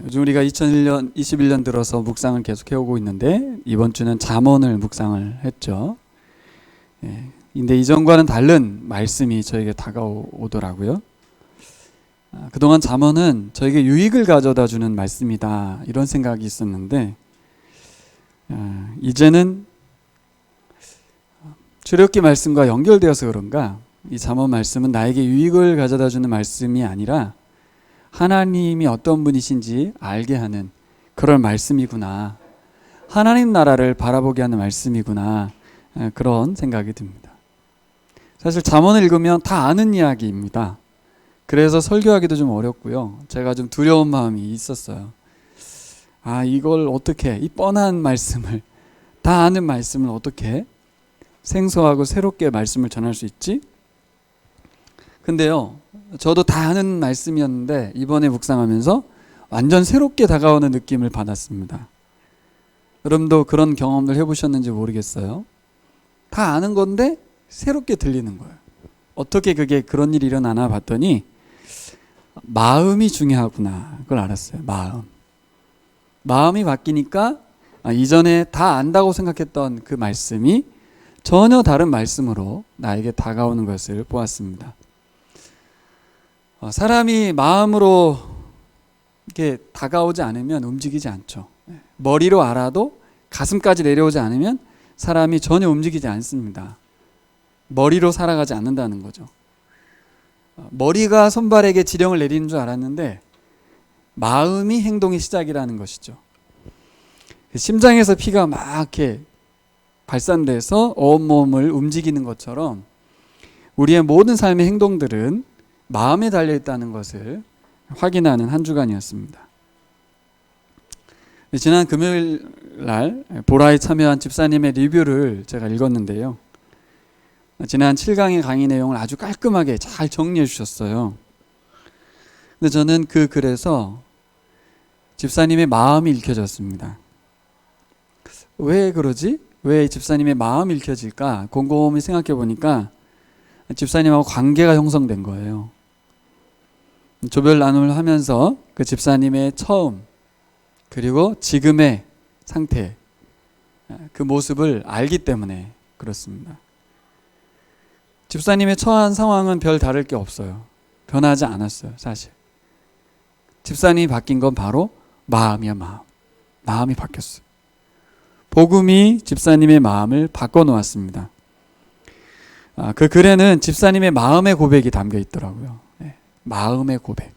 요즘 우리가 2021년 들어서 묵상을 계속 해오고 있는데 이번 주는 잠언을 묵상을 했죠. 근데 이전과는 다른 말씀이 저에게 다가오더라고요. 그동안 잠언은 저에게 유익을 가져다 주는 말씀이다 이런 생각이 있었는데 이제는 출애굽기 말씀과 연결되어서 그런가 이 잠언 말씀은 나에게 유익을 가져다 주는 말씀이 아니라 하나님이 어떤 분이신지 알게 하는 그런 말씀이구나. 하나님 나라를 바라보게 하는 말씀이구나. 그런 생각이 듭니다. 사실 잠언을 읽으면 다 아는 이야기입니다. 그래서 설교하기도 좀 어렵고요. 제가 좀 두려운 마음이 있었어요. 이걸 어떻게 이 뻔한 말씀을 다 아는 말씀을 어떻게 생소하고 새롭게 말씀을 전할 수 있지? 근데요, 저도 다 아는 말씀이었는데 이번에 묵상하면서 완전 새롭게 다가오는 느낌을 받았습니다. 여러분도 그런 경험을 해보셨는지 모르겠어요. 다 아는 건데 새롭게 들리는 거예요. 어떻게 그게 그런 일이 일어나나 봤더니 마음이 중요하구나 그걸 알았어요. 마음이 바뀌니까 이전에 다 안다고 생각했던 그 말씀이 전혀 다른 말씀으로 나에게 다가오는 것을 보았습니다. 사람이 마음으로 이렇게 다가오지 않으면 움직이지 않죠. 머리로 알아도 가슴까지 내려오지 않으면 사람이 전혀 움직이지 않습니다. 머리로 살아가지 않는다는 거죠. 머리가 손발에게 지령을 내리는 줄 알았는데 마음이 행동의 시작이라는 것이죠. 심장에서 피가 막 이렇게 발산돼서 온몸을 움직이는 것처럼 우리의 모든 삶의 행동들은 마음에 달려있다는 것을 확인하는 한 주간이었습니다. 지난 금요일 날 보라에 참여한 집사님의 리뷰를 제가 읽었는데요. 지난 7강의 강의 내용을 아주 깔끔하게 잘 정리해 주셨어요. 근데 저는 그 글에서 집사님의 마음이 읽혀졌습니다. 왜 그러지? 왜 집사님의 마음이 읽혀질까? 곰곰이 생각해 보니까 집사님하고 관계가 형성된 거예요. 조별 나눔을 하면서 그 집사님의 처음 그리고 지금의 상태 그 모습을 알기 때문에 그렇습니다. 집사님의 처한 상황은 별 다를 게 없어요. 변하지 않았어요. 사실 집사님이 바뀐 건 바로 마음이야. 마음이 바뀌었어요. 복음이 집사님의 마음을 바꿔놓았습니다. 그 글에는 집사님의 마음의 고백이 담겨 있더라고요. 마음의 고백.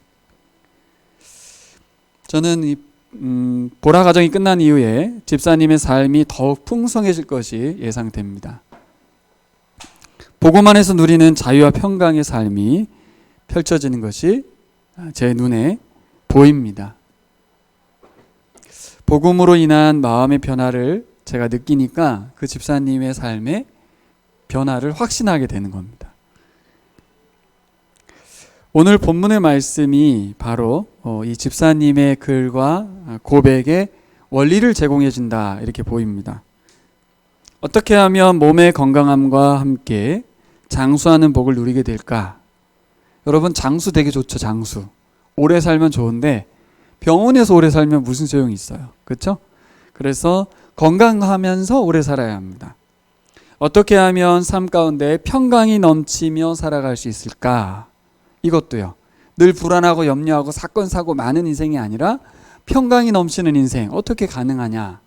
저는 보라 과정이 끝난 이후에 집사님의 삶이 더욱 풍성해질 것이 예상됩니다. 복음 안에서 누리는 자유와 평강의 삶이 펼쳐지는 것이 제 눈에 보입니다. 복음으로 인한 마음의 변화를 제가 느끼니까 그 집사님의 삶의 변화를 확신하게 되는 겁니다. 오늘 본문의 말씀이 바로 이 집사님의 글과 고백의 원리를 제공해 준다 이렇게 보입니다. 어떻게 하면 몸의 건강함과 함께 장수하는 복을 누리게 될까? 여러분 장수 되게 좋죠. 장수. 오래 살면 좋은데 병원에서 오래 살면 무슨 소용이 있어요. 그렇죠? 그래서 건강하면서 오래 살아야 합니다. 어떻게 하면 삶 가운데 평강이 넘치며 살아갈 수 있을까? 이것도요. 늘 불안하고 염려하고 사건 사고 많은 인생이 아니라 평강이 넘치는 인생 어떻게 가능하냐?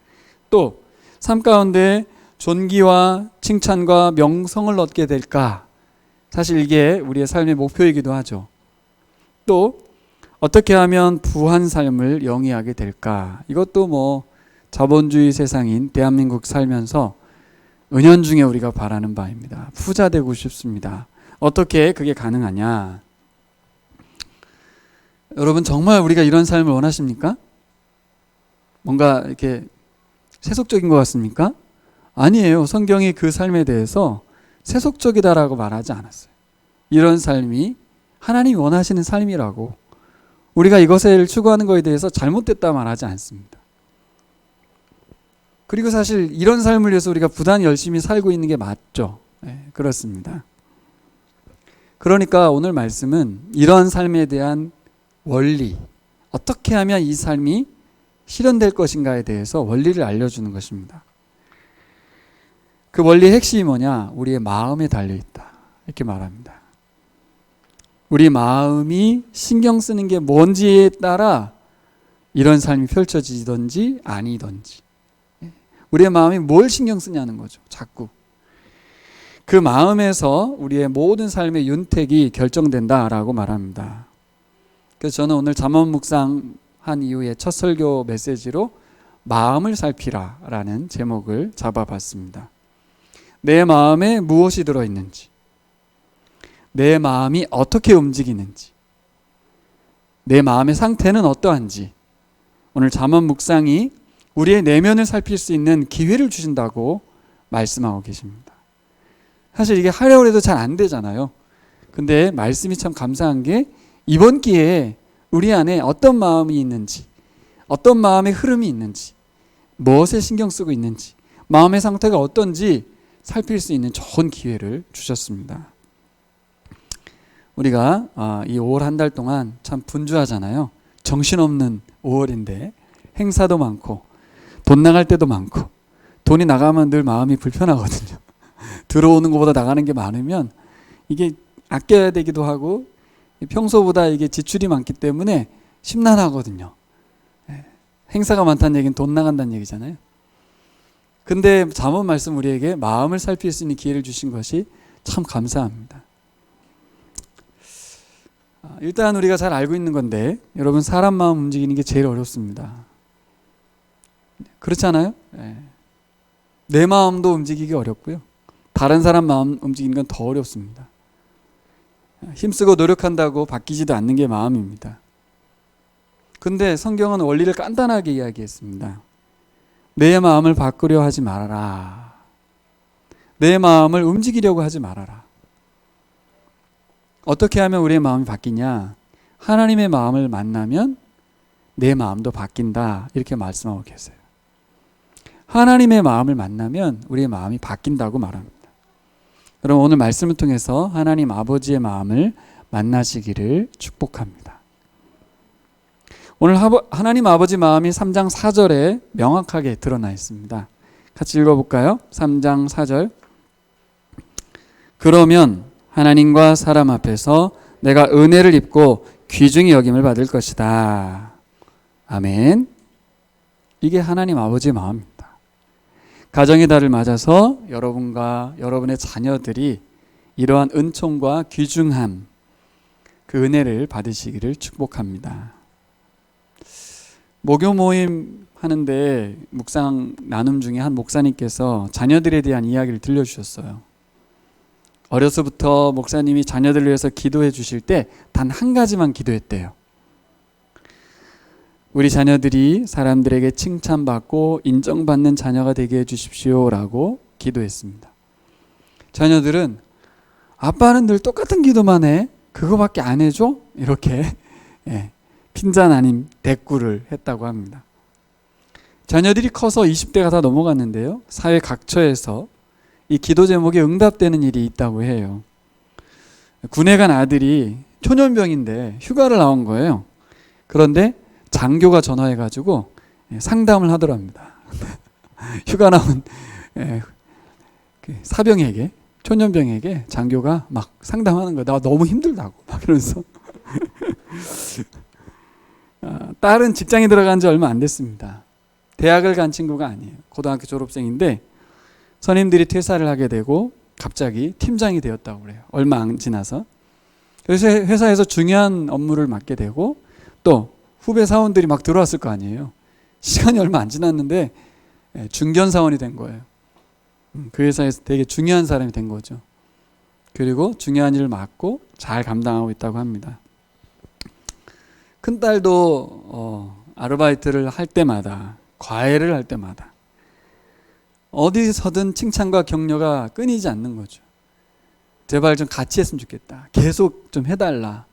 또 삶 가운데 존귀와 칭찬과 명성을 얻게 될까? 사실 이게 우리의 삶의 목표이기도 하죠. 또 어떻게 하면 부한 삶을 영위하게 될까? 이것도 자본주의 세상인 대한민국 살면서 은연중에 우리가 바라는 바입니다. 부자 되고 싶습니다. 어떻게 그게 가능하냐? 여러분 정말 우리가 이런 삶을 원하십니까? 뭔가 이렇게 세속적인 것 같습니까? 아니에요. 성경이 그 삶에 대해서 세속적이다라고 말하지 않았어요. 이런 삶이 하나님이 원하시는 삶이라고 우리가 이것을 추구하는 것에 대해서 잘못됐다 말하지 않습니다. 그리고 사실 이런 삶을 위해서 우리가 부단히 열심히 살고 있는 게 맞죠. 그렇습니다. 그러니까 오늘 말씀은 이러한 삶에 대한 원리, 어떻게 하면 이 삶이 실현될 것인가에 대해서 원리를 알려주는 것입니다. 그 원리의 핵심이 뭐냐? 우리의 마음에 달려있다. 이렇게 말합니다. 우리 마음이 신경 쓰는 게 뭔지에 따라 이런 삶이 펼쳐지든지 아니든지, 우리의 마음이 뭘 신경 쓰냐는 거죠. 자꾸 그 마음에서 우리의 모든 삶의 윤택이 결정된다라고 말합니다. 그래서 저는 오늘 잠언 묵상한 이후에 첫 설교 메시지로 마음을 살피라라는 제목을 잡아봤습니다. 내 마음에 무엇이 들어있는지, 내 마음이 어떻게 움직이는지, 내 마음의 상태는 어떠한지, 오늘 잠언 묵상이 우리의 내면을 살필 수 있는 기회를 주신다고 말씀하고 계십니다. 사실 이게 하려고 해도 잘 안 되잖아요. 근데 말씀이 참 감사한 게 이번 기회에 우리 안에 어떤 마음이 있는지, 어떤 마음의 흐름이 있는지, 무엇에 신경 쓰고 있는지, 마음의 상태가 어떤지 살필 수 있는 좋은 기회를 주셨습니다. 우리가 이 5월 한 달 동안 참 분주하잖아요. 정신없는 5월인데 행사도 많고 돈 나갈 때도 많고, 돈이 나가면 늘 마음이 불편하거든요. 들어오는 것보다 나가는 게 많으면 이게 아껴야 되기도 하고 평소보다 이게 지출이 많기 때문에 심란하거든요. 행사가 많다는 얘기는 돈 나간다는 얘기잖아요. 근데 잠언 말씀 우리에게 마음을 살필 수 있는 기회를 주신 것이 참 감사합니다. 일단 우리가 잘 알고 있는 건데, 여러분, 사람 마음 움직이는 게 제일 어렵습니다. 그렇지 않아요? 내 마음도 움직이기 어렵고요. 다른 사람 마음 움직이는 건 더 어렵습니다. 힘쓰고 노력한다고 바뀌지도 않는 게 마음입니다. 근데 성경은 원리를 간단하게 이야기했습니다. 내 마음을 바꾸려 하지 말아라. 내 마음을 움직이려고 하지 말아라. 어떻게 하면 우리의 마음이 바뀌냐? 하나님의 마음을 만나면 내 마음도 바뀐다. 이렇게 말씀하고 계세요. 하나님의 마음을 만나면 우리의 마음이 바뀐다고 말합니다. 여러분, 오늘 말씀을 통해서 하나님 아버지의 마음을 만나시기를 축복합니다. 오늘 하나님 아버지 마음이 3장 4절에 명확하게 드러나 있습니다. 같이 읽어볼까요? 3장 4절. 그러면 하나님과 사람 앞에서 내가 은혜를 입고 귀중히 여김을 받을 것이다. 아멘. 이게 하나님 아버지의 마음입니다. 가정의 달을 맞아서 여러분과 여러분의 자녀들이 이러한 은총과 귀중함, 그 은혜를 받으시기를 축복합니다. 목요 모임 하는데 묵상 나눔 중에 한 목사님께서 자녀들에 대한 이야기를 들려주셨어요. 어려서부터 목사님이 자녀들을 위해서 기도해 주실 때 단 한 가지만 기도했대요. 우리 자녀들이 사람들에게 칭찬받고 인정받는 자녀가 되게 해주십시오라고 기도했습니다. 자녀들은 아빠는 늘 똑같은 기도만 해. 그거밖에 안 해줘? 이렇게 핀잔 아닌 대꾸를 했다고 합니다. 자녀들이 커서 20대가 다 넘어갔는데요. 사회 각처에서 이 기도 제목에 응답되는 일이 있다고 해요. 군에 간 아들이 초년병인데 휴가를 나온 거예요. 그런데 장교가 전화해가지고 상담을 하더랍니다. 휴가 나온 사병에게, 초년병에게 장교가 막 상담하는 거예요. 나 너무 힘들다고 막 이러면서. 딸은 직장에 들어간 지 얼마 안 됐습니다. 대학을 간 친구가 아니에요. 고등학교 졸업생인데 선임들이 퇴사를 하게 되고 갑자기 팀장이 되었다고 그래요. 얼마 안 지나서. 그래서 회사에서 중요한 업무를 맡게 되고 또 후배 사원들이 막 들어왔을 거 아니에요. 시간이 얼마 안 지났는데 중견 사원이 된 거예요. 그 회사에서 되게 중요한 사람이 된 거죠. 그리고 중요한 일을 맡고 잘 감당하고 있다고 합니다. 큰딸도 아르바이트를 할 때마다, 과외를 할 때마다 어디서든 칭찬과 격려가 끊이지 않는 거죠. 제발 좀 같이 했으면 좋겠다. 계속 좀 해달라.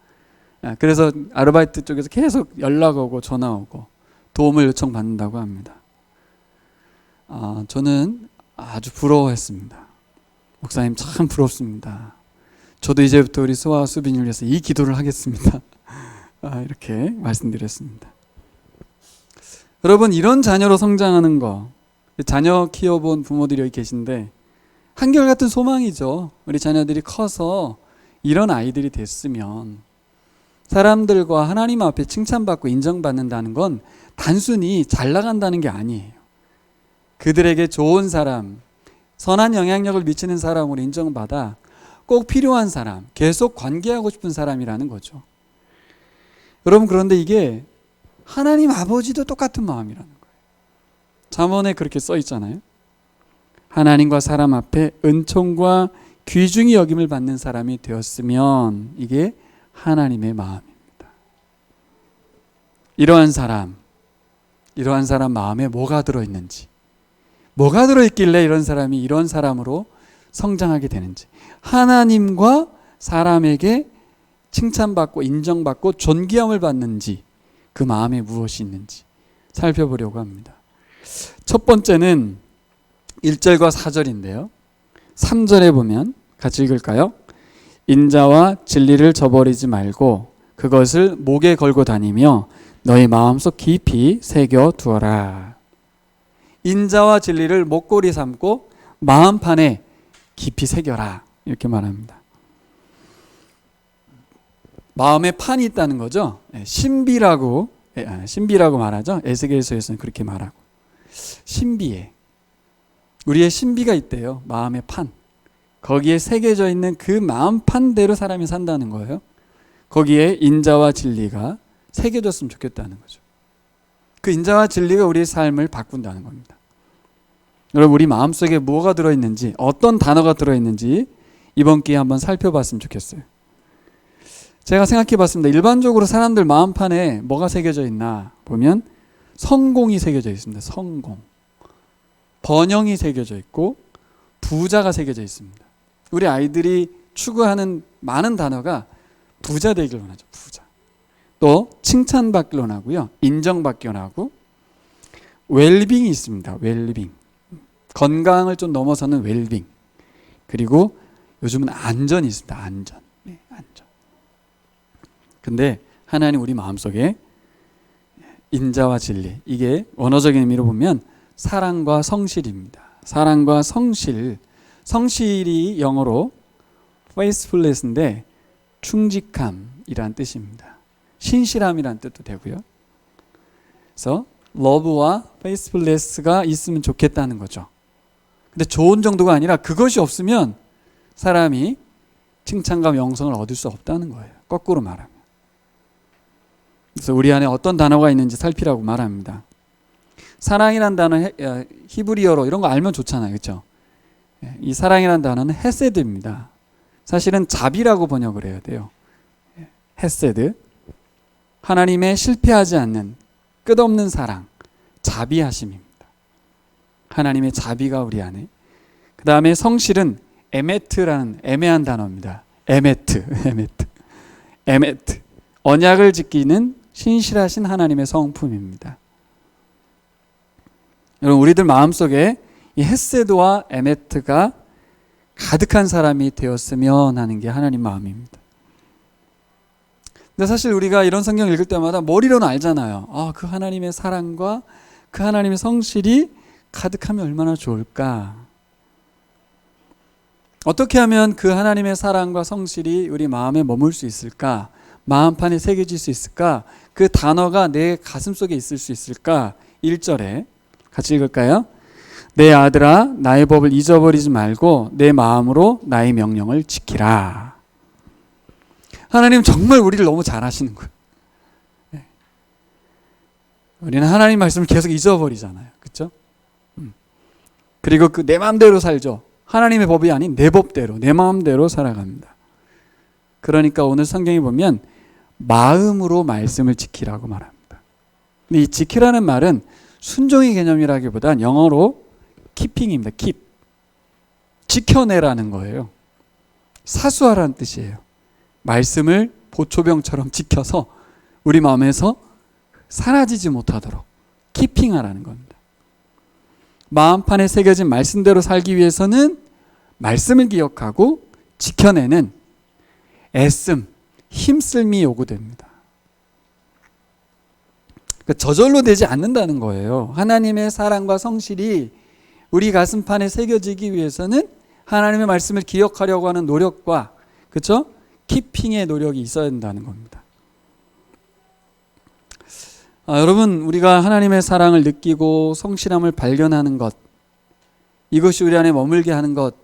그래서 아르바이트 쪽에서 계속 연락 오고 전화 오고 도움을 요청받는다고 합니다. 저는 아주 부러워했습니다. 목사님 참 부럽습니다. 저도 이제부터 우리 수아와 수빈이를 위해서 이 기도를 하겠습니다. 이렇게 말씀드렸습니다. 여러분, 이런 자녀로 성장하는 거, 자녀 키워본 부모들이 여기 계신데 한결같은 소망이죠. 우리 자녀들이 커서 이런 아이들이 됐으면 사람들과 하나님 앞에 칭찬받고 인정받는다는 건 단순히 잘 나간다는 게 아니에요. 그들에게 좋은 사람, 선한 영향력을 미치는 사람으로 인정받아 꼭 필요한 사람, 계속 관계하고 싶은 사람이라는 거죠. 여러분, 그런데 이게 하나님 아버지도 똑같은 마음이라는 거예요. 잠언에 그렇게 써 있잖아요. 하나님과 사람 앞에 은총과 귀중히 여김을 받는 사람이 되었으면 이게 하나님의 마음입니다. 이러한 사람 마음에 뭐가 들어있는지, 뭐가 들어있길래 이런 사람이 이런 사람으로 성장하게 되는지, 하나님과 사람에게 칭찬받고 인정받고 존귀함을 받는지, 그 마음에 무엇이 있는지 살펴보려고 합니다. 첫 번째는 1절과 4절인데요. 3절에 보면 같이 읽을까요? 인자와 진리를 저버리지 말고 그것을 목에 걸고 다니며 너희 마음속 깊이 새겨 두어라. 인자와 진리를 목걸이 삼고 마음판에 깊이 새겨라, 이렇게 말합니다. 마음에 판이 있다는 거죠. 신비라고 말하죠. 에스겔서에서는 그렇게 말하고, 신비에, 우리의 신비가 있대요. 마음의 판, 거기에 새겨져 있는 그 마음판대로 사람이 산다는 거예요. 거기에 인자와 진리가 새겨졌으면 좋겠다는 거죠. 그 인자와 진리가 우리의 삶을 바꾼다는 겁니다. 여러분, 우리 마음속에 뭐가 들어있는지, 어떤 단어가 들어있는지 이번 기회에 한번 살펴봤으면 좋겠어요. 제가 생각해 봤습니다. 일반적으로 사람들 마음판에 뭐가 새겨져 있나 보면 성공이 새겨져 있습니다. 성공. 번영이 새겨져 있고 부자가 새겨져 있습니다. 우리 아이들이 추구하는 많은 단어가 부자 되길 원하죠. 부자. 또 칭찬받길 원하고요. 인정받길 원하고, 웰빙이 있습니다. 웰빙. 건강을 좀 넘어서는 웰빙. 그리고 요즘은 안전이 있습니다. 안전. 네, 안전. 근데 하나님 우리 마음속에 인자와 진리, 이게 원어적인 의미로 보면 사랑과 성실입니다. 사랑과 성실. 성실이 영어로 faithfulness인데 충직함이란 뜻입니다. 신실함이란 뜻도 되고요. 그래서 love와 faithfulness가 있으면 좋겠다는 거죠. 근데 좋은 정도가 아니라 그것이 없으면 사람이 칭찬과 명성을 얻을 수 없다는 거예요. 거꾸로 말하면. 그래서 우리 안에 어떤 단어가 있는지 살피라고 말합니다. 사랑이란 단어, 히브리어로 이런 거 알면 좋잖아요. 그렇죠? 이 사랑이란 단어는 헤세드입니다. 사실은 자비라고 번역을 해야 돼요. 헤세드. 하나님의 실패하지 않는 끝없는 사랑, 자비하심입니다. 하나님의 자비가 우리 안에. 그 다음에 성실은 에메트라는 애매한 단어입니다. 에메트. 언약을 지키는 신실하신 하나님의 성품입니다. 여러분, 우리들 마음속에 이 헤세드와 에메트가 가득한 사람이 되었으면 하는 게 하나님 마음입니다. 근데 사실 우리가 이런 성경 읽을 때마다 머리로는 알잖아요. 아, 그 하나님의 사랑과 그 하나님의 성실이 가득하면 얼마나 좋을까. 어떻게 하면 그 하나님의 사랑과 성실이 우리 마음에 머물 수 있을까? 마음판에 새겨질 수 있을까? 그 단어가 내 가슴 속에 있을 수 있을까? 1절에 같이 읽을까요? 내 아들아, 나의 법을 잊어버리지 말고 내 마음으로 나의 명령을 지키라. 하나님 정말 우리를 너무 잘 아시는 거예요. 우리는 하나님 말씀을 계속 잊어버리잖아요. 그렇죠? 그리고 그 내 마음대로 살죠. 하나님의 법이 아닌 내 법대로, 내 마음대로 살아갑니다. 그러니까 오늘 성경에 보면 마음으로 말씀을 지키라고 말합니다. 근데 이 지키라는 말은 순종의 개념이라기보단 영어로 keeping입니다. keep. 지켜내라는 거예요. 사수하라는 뜻이에요. 말씀을 보초병처럼 지켜서 우리 마음에서 사라지지 못하도록 keeping하라는 겁니다. 마음판에 새겨진 말씀대로 살기 위해서는 말씀을 기억하고 지켜내는 애씀, 힘쓸미 요구됩니다. 저절로 되지 않는다는 거예요. 하나님의 사랑과 성실이 우리 가슴판에 새겨지기 위해서는 하나님의 말씀을 기억하려고 하는 노력과, 그렇죠? 키핑의 노력이 있어야 된다는 겁니다. 여러분, 우리가 하나님의 사랑을 느끼고 성실함을 발견하는 것, 이것이 우리 안에 머물게 하는 것,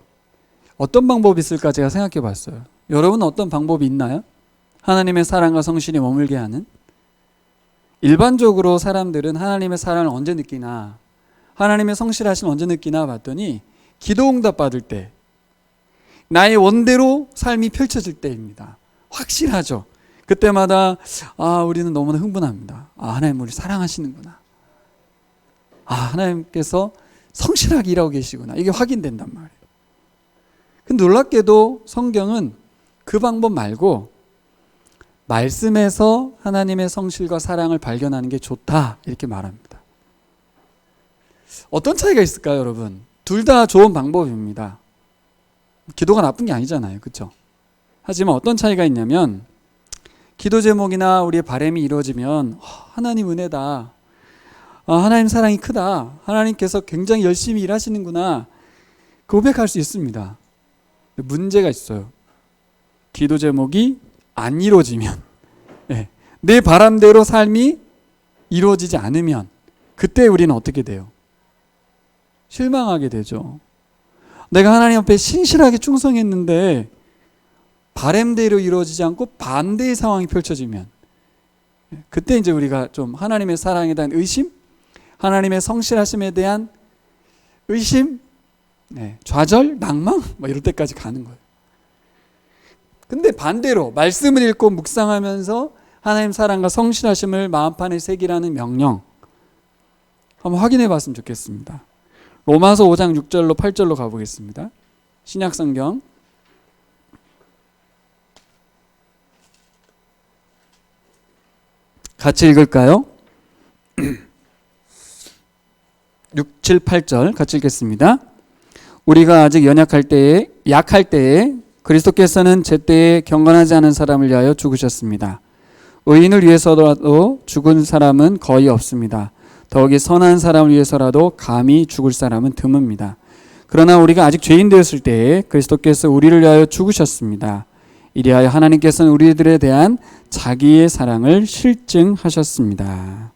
어떤 방법이 있을까 제가 생각해 봤어요. 여러분 어떤 방법이 있나요? 하나님의 사랑과 성실이 머물게 하는? 일반적으로 사람들은 하나님의 사랑을 언제 느끼나, 하나님의 성실하심을 언제 느끼나 봤더니 기도 응답 받을 때, 나의 원대로 삶이 펼쳐질 때입니다. 확실하죠. 그때마다 우리는 너무나 흥분합니다. 하나님 우리 사랑하시는구나. 하나님께서 성실하게 일하고 계시구나. 이게 확인된단 말이에요. 근데 놀랍게도 성경은 그 방법 말고 말씀에서 하나님의 성실과 사랑을 발견하는 게 좋다 이렇게 말합니다. 어떤 차이가 있을까요, 여러분? 둘 다 좋은 방법입니다. 기도가 나쁜 게 아니잖아요, 그렇죠? 하지만 어떤 차이가 있냐면, 기도 제목이나 우리의 바람이 이루어지면 하나님 은혜다, 하나님 사랑이 크다, 하나님께서 굉장히 열심히 일하시는구나 고백할 수 있습니다. 문제가 있어요. 기도 제목이 안 이루어지면, 내 바람대로 삶이 이루어지지 않으면 그때 우리는 어떻게 돼요? 실망하게 되죠. 내가 하나님 앞에 신실하게 충성했는데 바람대로 이루어지지 않고 반대의 상황이 펼쳐지면, 그때 이제 우리가 좀 하나님의 사랑에 대한 의심, 하나님의 성실하심에 대한 의심, 좌절, 낭망 이럴 때까지 가는 거예요. 근데 반대로 말씀을 읽고 묵상하면서 하나님 사랑과 성실하심을 마음판에 새기라는 명령 한번 확인해 봤으면 좋겠습니다. 로마서 5장 6절로 8절로 가보겠습니다. 신약성경 같이 읽을까요? 6, 7, 8절 같이 읽겠습니다. 우리가 아직 약할 때에 그리스도께서는 제때에 경건하지 않은 사람을 위하여 죽으셨습니다. 의인을 위해서라도 죽은 사람은 거의 없습니다. 더욱이 선한 사람을 위해서라도 감히 죽을 사람은 드뭅니다. 그러나 우리가 아직 죄인 되었을 때에 그리스도께서 우리를 위하여 죽으셨습니다. 이리하여 하나님께서는 우리들에 대한 자기의 사랑을 실증하셨습니다.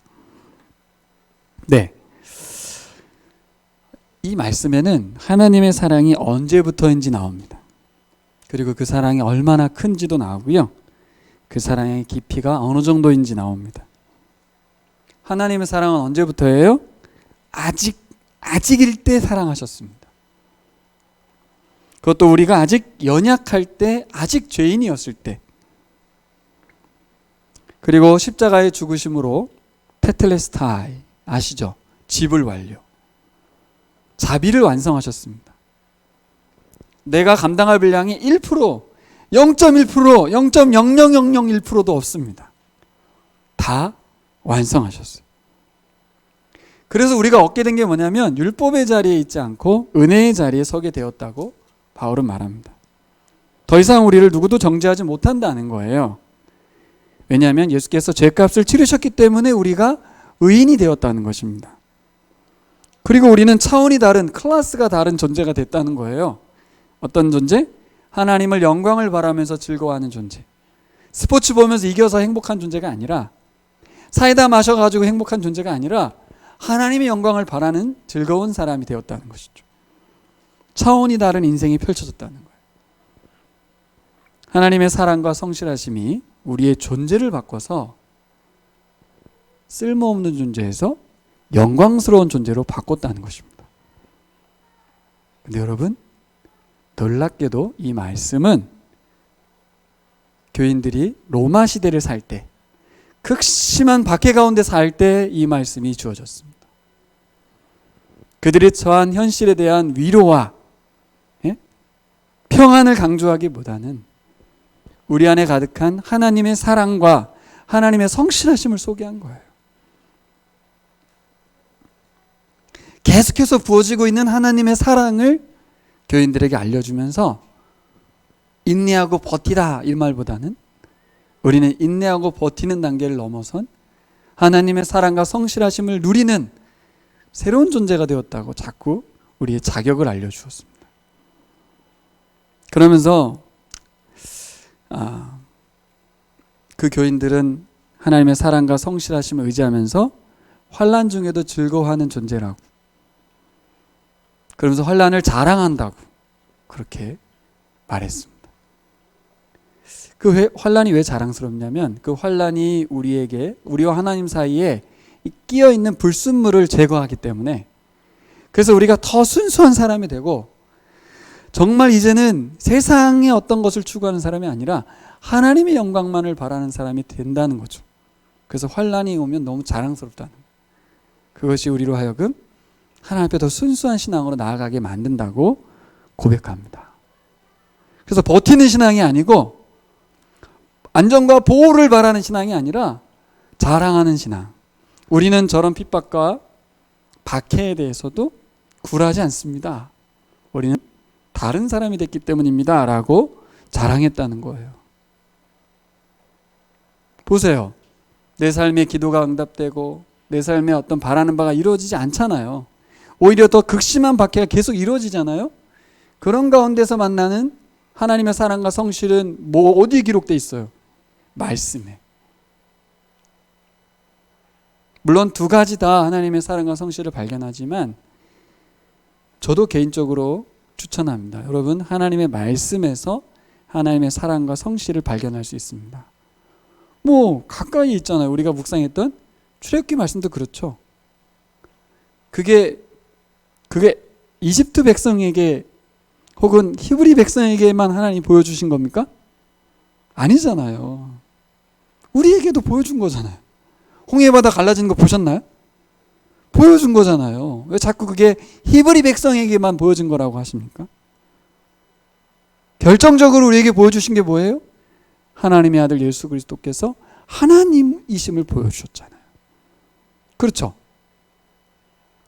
이 말씀에는 하나님의 사랑이 언제부터인지 나옵니다. 그리고 그 사랑이 얼마나 큰지도 나오고요. 그 사랑의 깊이가 어느 정도인지 나옵니다. 하나님의 사랑은 언제부터예요? 아직일 때 사랑하셨습니다. 그것도 우리가 아직 연약할 때, 아직 죄인이었을 때. 그리고 십자가의 죽으심으로 테텔레스타이, 아시죠? 집을 완료. 자비를 완성하셨습니다. 내가 감당할 분량이 1%, 0.1%, 0.0001%도 없습니다. 다 완성하셨어요. 그래서 우리가 얻게 된 게 뭐냐면 율법의 자리에 있지 않고 은혜의 자리에 서게 되었다고 바울은 말합니다. 더 이상 우리를 누구도 정죄하지 못한다는 거예요. 왜냐하면 예수께서 죄값을 치르셨기 때문에 우리가 의인이 되었다는 것입니다. 그리고 우리는 차원이 다른, 클래스가 다른 존재가 됐다는 거예요. 어떤 존재? 하나님을 영광을 바라면서 즐거워하는 존재. 스포츠 보면서 이겨서 행복한 존재가 아니라, 사이다 마셔가지고 행복한 존재가 아니라 하나님의 영광을 바라는 즐거운 사람이 되었다는 것이죠. 차원이 다른 인생이 펼쳐졌다는 거예요. 하나님의 사랑과 성실하심이 우리의 존재를 바꿔서 쓸모없는 존재에서 영광스러운 존재로 바꿨다는 것입니다. 근데 여러분, 놀랍게도 이 말씀은 교인들이 로마 시대를 살 때, 극심한 박해 가운데 살 때 이 말씀이 주어졌습니다. 그들이 처한 현실에 대한 위로와 평안을 강조하기보다는 우리 안에 가득한 하나님의 사랑과 하나님의 성실하심을 소개한 거예요. 계속해서 부어지고 있는 하나님의 사랑을 교인들에게 알려주면서 인내하고 버티라 이 말보다는 우리는 인내하고 버티는 단계를 넘어선 하나님의 사랑과 성실하심을 누리는 새로운 존재가 되었다고 자꾸 우리의 자격을 알려주었습니다. 그러면서 그 교인들은 하나님의 사랑과 성실하심을 의지하면서 환난 중에도 즐거워하는 존재라고, 그러면서 환난을 자랑한다고 그렇게 말했습니다. 그 환난이 왜 자랑스럽냐면 그 환난이 우리와 하나님 사이에 끼어 있는 불순물을 제거하기 때문에, 그래서 우리가 더 순수한 사람이 되고 정말 이제는 세상의 어떤 것을 추구하는 사람이 아니라 하나님의 영광만을 바라는 사람이 된다는 거죠. 그래서 환난이 오면 너무 자랑스럽다는 거예요. 그것이 우리로 하여금 하나님 앞에 더 순수한 신앙으로 나아가게 만든다고 고백합니다. 그래서 버티는 신앙이 아니고 안전과 보호를 바라는 신앙이 아니라 자랑하는 신앙. 우리는 저런 핍박과 박해에 대해서도 굴하지 않습니다. 우리는 다른 사람이 됐기 때문입니다 라고 자랑했다는 거예요. 보세요. 내 삶의 기도가 응답되고 내 삶에 어떤 바라는 바가 이루어지지 않잖아요. 오히려 더 극심한 박해가 계속 이루어지잖아요. 그런 가운데서 만나는 하나님의 사랑과 성실은 어디에 기록되어 있어요? 말씀에. 물론 두 가지 다 하나님의 사랑과 성실을 발견하지만 저도 개인적으로 추천합니다. 여러분, 하나님의 말씀에서 하나님의 사랑과 성실을 발견할 수 있습니다. 가까이 있잖아요. 우리가 묵상했던 출애굽기 말씀도 그렇죠. 그게 이집트 백성에게 혹은 히브리 백성에게만 하나님이 보여주신 겁니까? 아니잖아요. 우리에게도 보여준 거잖아요. 홍해바다 갈라지는 거 보셨나요? 보여준 거잖아요. 왜 자꾸 그게 히브리 백성에게만 보여준 거라고 하십니까? 결정적으로 우리에게 보여주신 게 뭐예요? 하나님의 아들 예수 그리스도께서 하나님이심을 보여주셨잖아요. 그렇죠?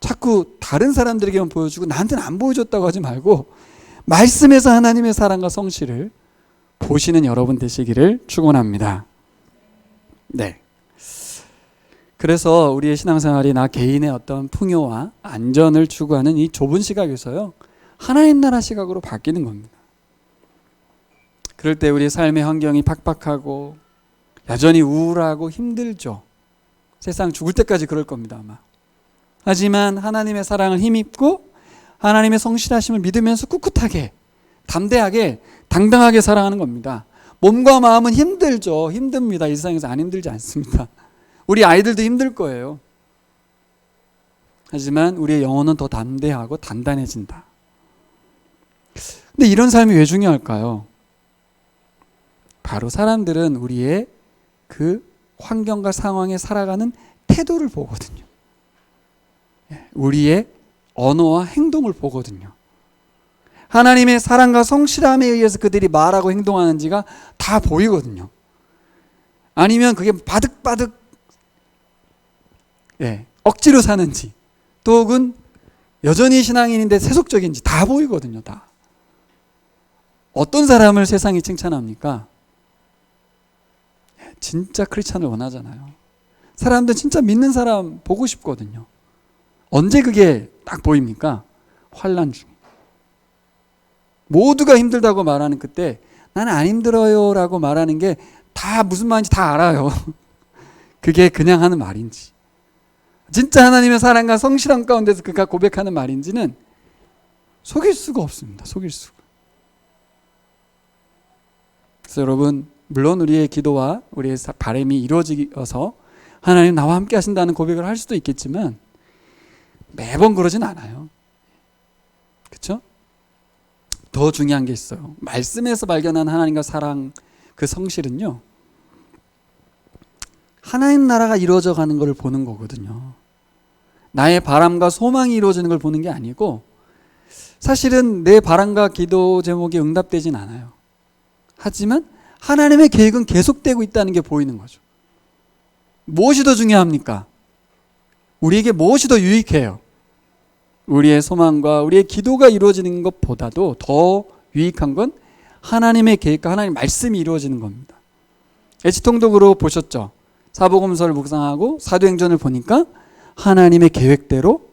자꾸 다른 사람들에게만 보여주고 나한테는 안 보여줬다고 하지 말고 말씀에서 하나님의 사랑과 성실을 보시는 여러분 되시기를 축원합니다. 네. 그래서 우리의 신앙생활이 나 개인의 어떤 풍요와 안전을 추구하는 이 좁은 시각에서요, 하나님 나라 시각으로 바뀌는 겁니다. 그럴 때 우리의 삶의 환경이 팍팍하고 여전히 우울하고 힘들죠. 세상 죽을 때까지 그럴 겁니다, 아마. 하지만 하나님의 사랑을 힘입고 하나님의 성실하심을 믿으면서 꿋꿋하게, 담대하게, 당당하게 살아가는 겁니다. 몸과 마음은 힘들죠. 힘듭니다. 이 세상에서 안 힘들지 않습니다. 우리 아이들도 힘들 거예요. 하지만 우리의 영혼은 더 담대하고 단단해진다. 근데 이런 삶이 왜 중요할까요? 바로 사람들은 우리의 그 환경과 상황에 살아가는 태도를 보거든요. 우리의 언어와 행동을 보거든요. 하나님의 사랑과 성실함에 의해서 그들이 말하고 행동하는지가 다 보이거든요. 아니면 그게 바득바득 억지로 사는지, 또 혹은 여전히 신앙인인데 세속적인지 다 보이거든요. 다. 어떤 사람을 세상이 칭찬합니까? 진짜 크리스찬을 원하잖아요. 사람들 진짜 믿는 사람 보고 싶거든요. 언제 그게 딱 보입니까? 환난 중에. 모두가 힘들다고 말하는 그때 나는 안 힘들어요 라고 말하는 게 다 무슨 말인지 다 알아요. 그게 그냥 하는 말인지, 진짜 하나님의 사랑과 성실함 가운데서 그가 고백하는 말인지는 속일 수가 없습니다. 속일 수가. 그래서 여러분, 물론 우리의 기도와 우리의 바람이 이루어지어서 하나님 나와 함께 하신다는 고백을 할 수도 있겠지만 매번 그러진 않아요. 그렇죠? 더 중요한 게 있어요. 말씀에서 발견한 하나님과 사랑, 그 성실은요, 하나님 나라가 이루어져 가는 걸 보는 거거든요. 나의 바람과 소망이 이루어지는 걸 보는 게 아니고, 사실은 내 바람과 기도 제목이 응답되진 않아요. 하지만 하나님의 계획은 계속되고 있다는 게 보이는 거죠. 무엇이 더 중요합니까? 우리에게 무엇이 더 유익해요? 우리의 소망과 우리의 기도가 이루어지는 것보다도 더 유익한 건 하나님의 계획과 하나님의 말씀이 이루어지는 겁니다. 에지통독으로 보셨죠? 사복음서를 묵상하고 사도행전을 보니까 하나님의 계획대로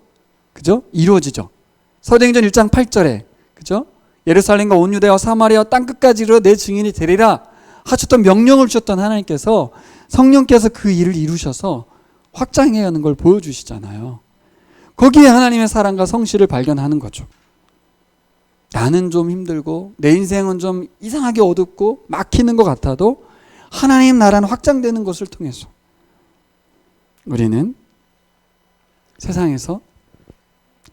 그죠? 이루어지죠. 사도행전 1장 8절에 그죠? 예루살렘과 온 유대와 사마리아 땅 끝까지 이르러 내 증인이 되리라 하셨던 명령을 주셨던 하나님께서 성령께서 그 일을 이루셔서 확장해 가는 걸 보여주시잖아요. 거기에 하나님의 사랑과 성실을 발견하는 거죠. 나는 좀 힘들고 내 인생은 좀 이상하게 어둡고 막히는 것 같아도 하나님 나라는 확장되는 것을 통해서 우리는 세상에서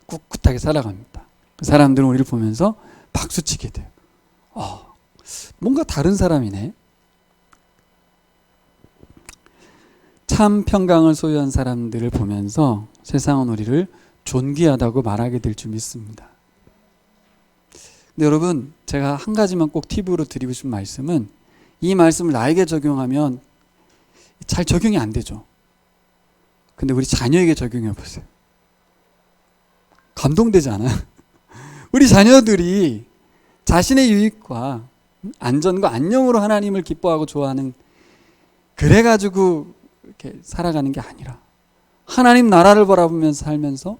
꿋꿋하게 살아갑니다. 사람들은 우리를 보면서 박수치게 돼요. 뭔가 다른 사람이네. 참 평강을 소유한 사람들을 보면서 세상은 우리를 존귀하다고 말하게 될 줄 믿습니다. 근데 여러분, 제가 한 가지만 꼭 팁으로 드리고 싶은 말씀은 이 말씀을 나에게 적용하면 잘 적용이 안 되죠. 근데 우리 자녀에게 적용해 보세요. 감동되지 않아요? 우리 자녀들이 자신의 유익과 안전과 안녕으로 하나님을 기뻐하고 좋아하는 그래가지고 이렇게 살아가는 게 아니라 하나님 나라를 바라보면서 살면서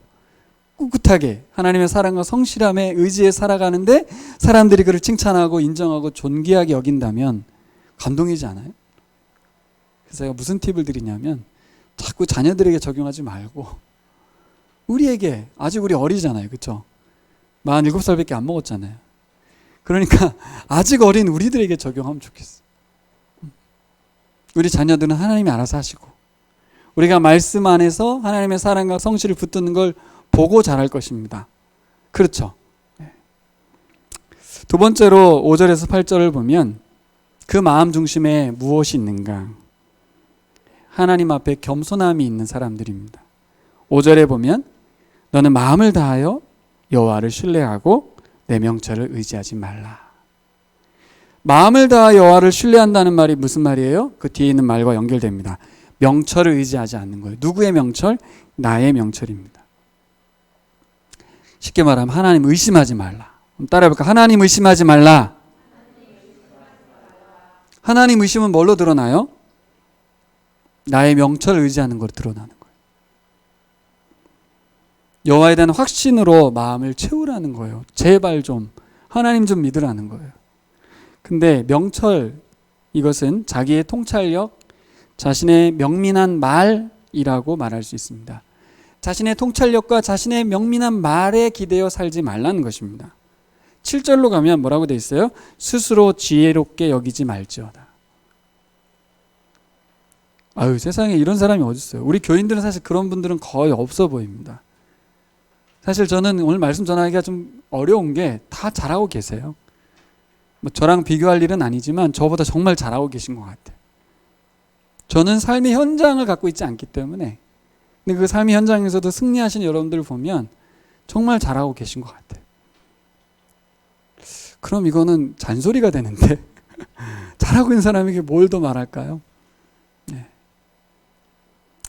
꿋꿋하게 하나님의 사랑과 성실함에 의지해 살아가는데 사람들이 그를 칭찬하고 인정하고 존귀하게 여긴다면 감동이지 않아요? 그래서 제가 무슨 팁을 드리냐면 자꾸 자녀들에게 적용하지 말고 우리에게, 아직 우리 어리잖아요. 그렇죠? 47살밖에 안 먹었잖아요. 그러니까 아직 어린 우리들에게 적용하면 좋겠어. 우리 자녀들은 하나님이 알아서 하시고 우리가 말씀 안에서 하나님의 사랑과 성실을 붙드는 걸 보고 자랄 것입니다. 그렇죠? 두 번째로 5절에서 8절을 보면 그 마음 중심에 무엇이 있는가? 하나님 앞에 겸손함이 있는 사람들입니다. 5절에 보면 너는 마음을 다하여 여호와를 신뢰하고 내 명철을 의지하지 말라. 마음을 다하여 여호와를 신뢰한다는 말이 무슨 말이에요? 그 뒤에 있는 말과 연결됩니다. 명철을 의지하지 않는 거예요. 누구의 명철? 나의 명철입니다. 쉽게 말하면 하나님 의심하지 말라. 따라해볼까? 하나님 의심하지 말라. 하나님 의심은 뭘로 드러나요? 나의 명철을 의지하는 걸로 드러나는 거예요. 여호와에 대한 확신으로 마음을 채우라는 거예요. 제발 좀 하나님 좀 믿으라는 거예요. 근데 명철, 이것은 자기의 통찰력, 자신의 명민한 말이라고 말할 수 있습니다. 자신의 통찰력과 자신의 명민한 말에 기대어 살지 말라는 것입니다. 7절로 가면 뭐라고 돼 있어요? 스스로 지혜롭게 여기지 말지어다. 아유, 세상에 이런 사람이 어디 있어요? 우리 교인들은 사실 그런 분들은 거의 없어 보입니다. 사실 저는 오늘 말씀 전하기가 좀 어려운 게 다 잘하고 계세요. 뭐 저랑 비교할 일은 아니지만 저보다 정말 잘하고 계신 것 같아요. 저는 삶의 현장을 갖고 있지 않기 때문에, 근데 그 삶의 현장에서도 승리하신 여러분들을 보면 정말 잘하고 계신 것 같아요. 그럼 이거는 잔소리가 되는데 잘하고 있는 사람에게 뭘 더 말할까요? 네.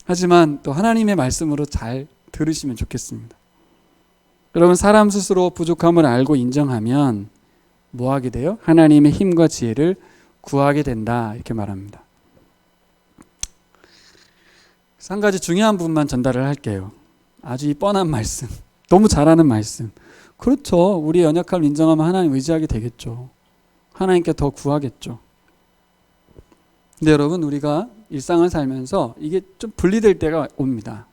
하지만 또 하나님의 말씀으로 잘 들으시면 좋겠습니다. 여러분, 사람 스스로 부족함을 알고 인정하면 뭐 하게 돼요? 하나님의 힘과 지혜를 구하게 된다, 이렇게 말합니다. 그래서 한 가지 중요한 부분만 전달을 할게요. 아주 이 뻔한 말씀, 너무 잘하는 말씀. 그렇죠. 우리의 연약함을 인정하면 하나님 의지하게 되겠죠. 하나님께 더 구하겠죠. 근데 여러분, 우리가 일상을 살면서 이게 좀 분리될 때가 옵니다.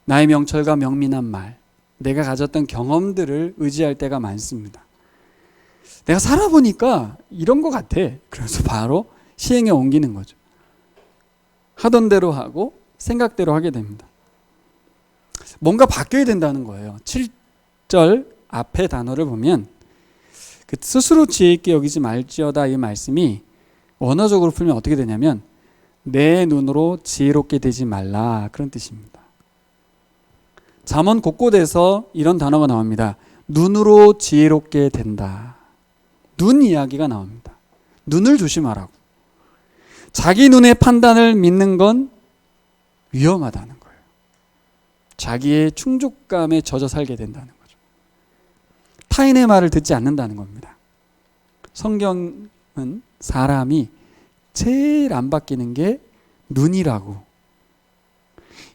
나의 명철과 명민한 말, 내가 가졌던 경험들을 의지할 때가 많습니다. 내가 살아보니까 이런 것 같아. 그래서 바로 시행에 옮기는 거죠. 하던 대로 하고 생각대로 하게 됩니다. 뭔가 바뀌어야 된다는 거예요. 7절 앞에 단어를 보면 그 스스로 지혜 있게 여기지 말지어다, 이 말씀이 원어적으로 풀면 어떻게 되냐면 내 눈으로 지혜롭게 되지 말라, 그런 뜻입니다. 잠언 곳곳에서 이런 단어가 나옵니다. 눈으로 지혜롭게 된다. 눈 이야기가 나옵니다. 눈을 조심하라고. 자기 눈의 판단을 믿는 건 위험하다는 거예요. 자기의 충족감에 젖어 살게 된다는 거죠. 타인의 말을 듣지 않는다는 겁니다. 성경은 사람이 제일 안 바뀌는 게 눈이라고.